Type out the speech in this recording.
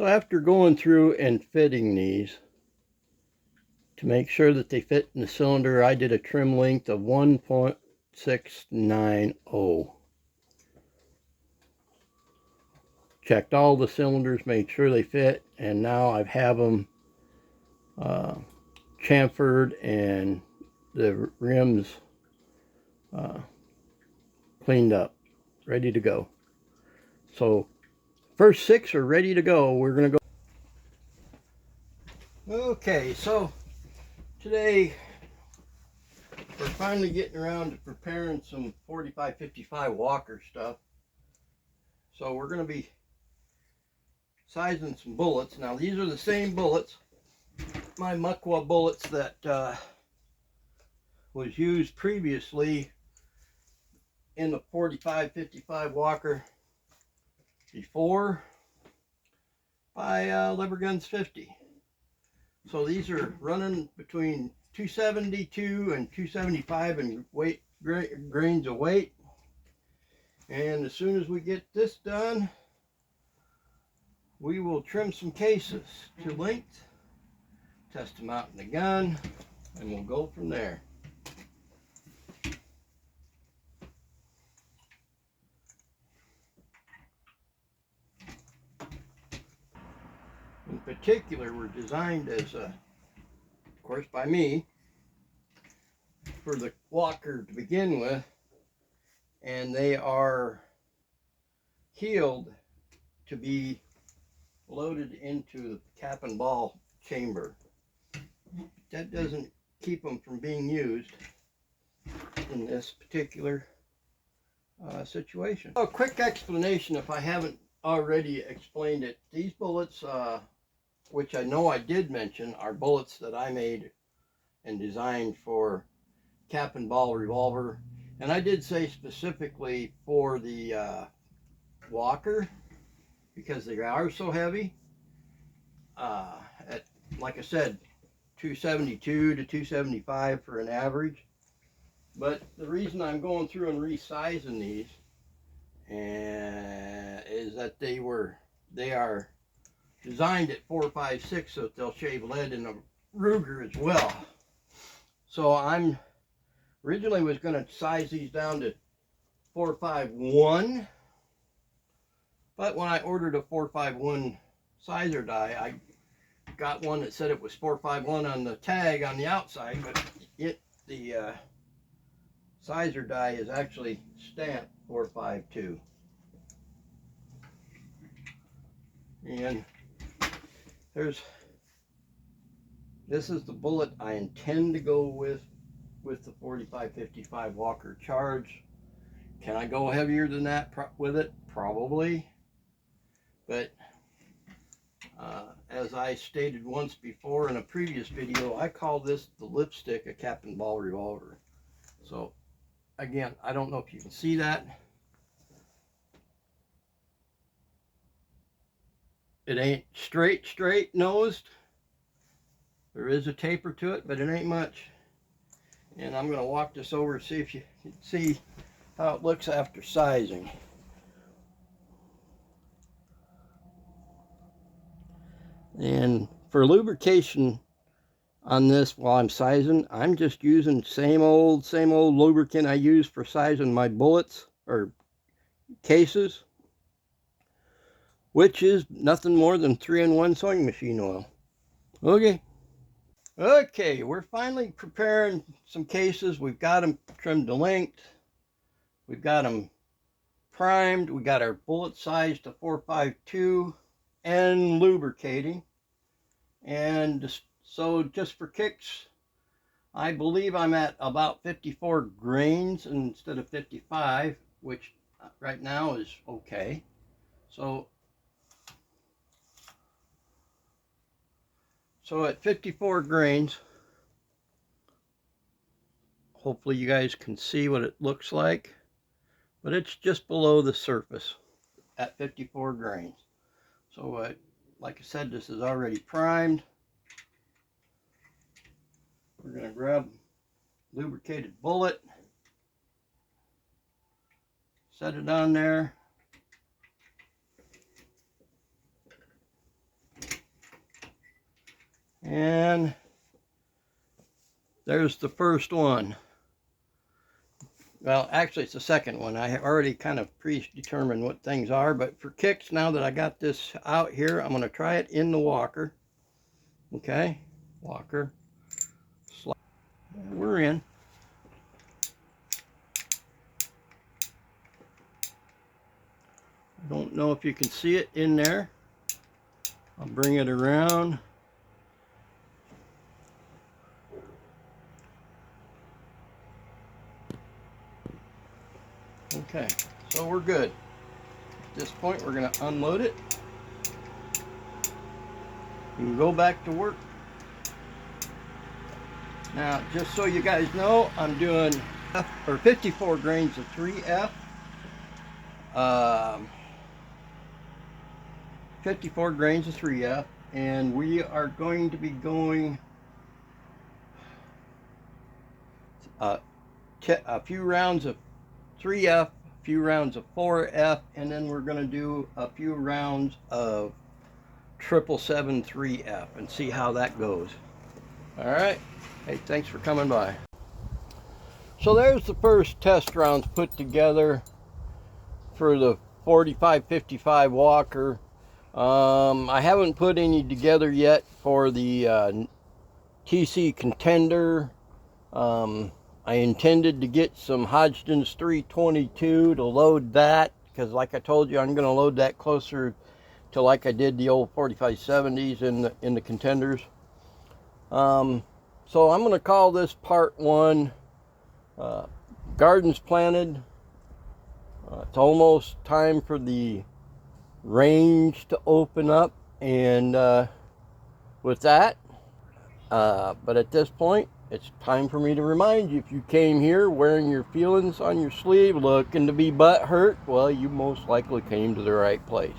So after going through and fitting these to make sure that they fit in the cylinder, I did a trim length of 1.690. Checked all the cylinders, made sure they fit, and now I have them chamfered and the rims cleaned up, ready to go. So first 6 are ready to go. We're gonna go. Okay, so today we're finally getting around to preparing some 45-55 Walker stuff. So we're going to be sizing some bullets. Now these are the same bullets, my Muckwa bullets that was used previously in the 45-55 Walker before by Leverguns 50. So these are running between 272 and 275 in weight grains of weight. And as soon as we get this done, we will trim some cases to length, test them out in the gun, and we'll go from there. In particular, were designed as of course by me, for the Walker to begin with, and they are heeled to be loaded into the cap and ball chamber. That doesn't keep them from being used in this particular situation. A quick explanation, if I haven't already explained it. These bullets, which I know I did mention, are bullets that I made and designed for cap and ball revolver. And I did say specifically for the Walker, because they are so heavy. At, like I said, 272 to 275 for an average. But the reason I'm going through and resizing these is that they are designed at 4.56 so that they'll shave lead in a Ruger as well. So I'm originally was going to size these down to 4.51, but when I ordered a 4.51 sizer die, I got one that said it was 4.51 on the tag on the outside, but the sizer die is actually stamped 4.52. And this is the bullet I intend to go with the 45-55 Walker Charge. Can I go heavier than that with it? Probably. But as I stated once before in a previous video, I call this the lipstick of cap and ball revolver. So again, I don't know if you can see that. It ain't straight nosed. There is a taper to it, but it ain't much. And I'm going to walk this over and see if you can see how it looks after sizing. And for lubrication on this while I'm sizing, I'm just using same old lubricant I use for sizing my bullets or cases, which is nothing more than 3-in-1 sewing machine oil. Okay, we're finally preparing some cases. We've got them trimmed to length. We've got them primed. We got our bullet size to 4.52 and lubricating. And so just for kicks, I believe I'm at about 54 grains instead of 55, which right now is okay. So at 54 grains, hopefully you guys can see what it looks like, but it's just below the surface at 54 grains. So like I said, this is already primed. We're going to grab lubricated bullet, set it on there, And there's the first one. Well, actually, it's the second one. I have already kind of predetermined what things are, but for kicks, now that I got this out here, I'm going to try it in the walker. Okay, walker. We're in. I don't know if you can see it in there. I'll bring it around. Okay, so we're good. At this point, we're going to unload it. You can go back to work. Now, just so you guys know, I'm doing 54 grains of 3F. 54 grains of 3F, and we are going to be going a few rounds of 3F, a few rounds of 4F, and then we're going to do a few rounds of 777 3F and see how that goes. All right. Hey, thanks for coming by. So there's the first test rounds put together for the 45-55 walker. I haven't put any together yet for the TC Contender. I intended to get some Hodgdon's 322 to load that, because like I told you, I'm going to load that closer to like I did the old 4570s in the Contenders. So I'm going to call this part 1, Gardens Planted. It's almost time for the range to open up, and with that, but at this point, it's time for me to remind you, if you came here wearing your feelings on your sleeve, looking to be butt hurt, well, you most likely came to the right place.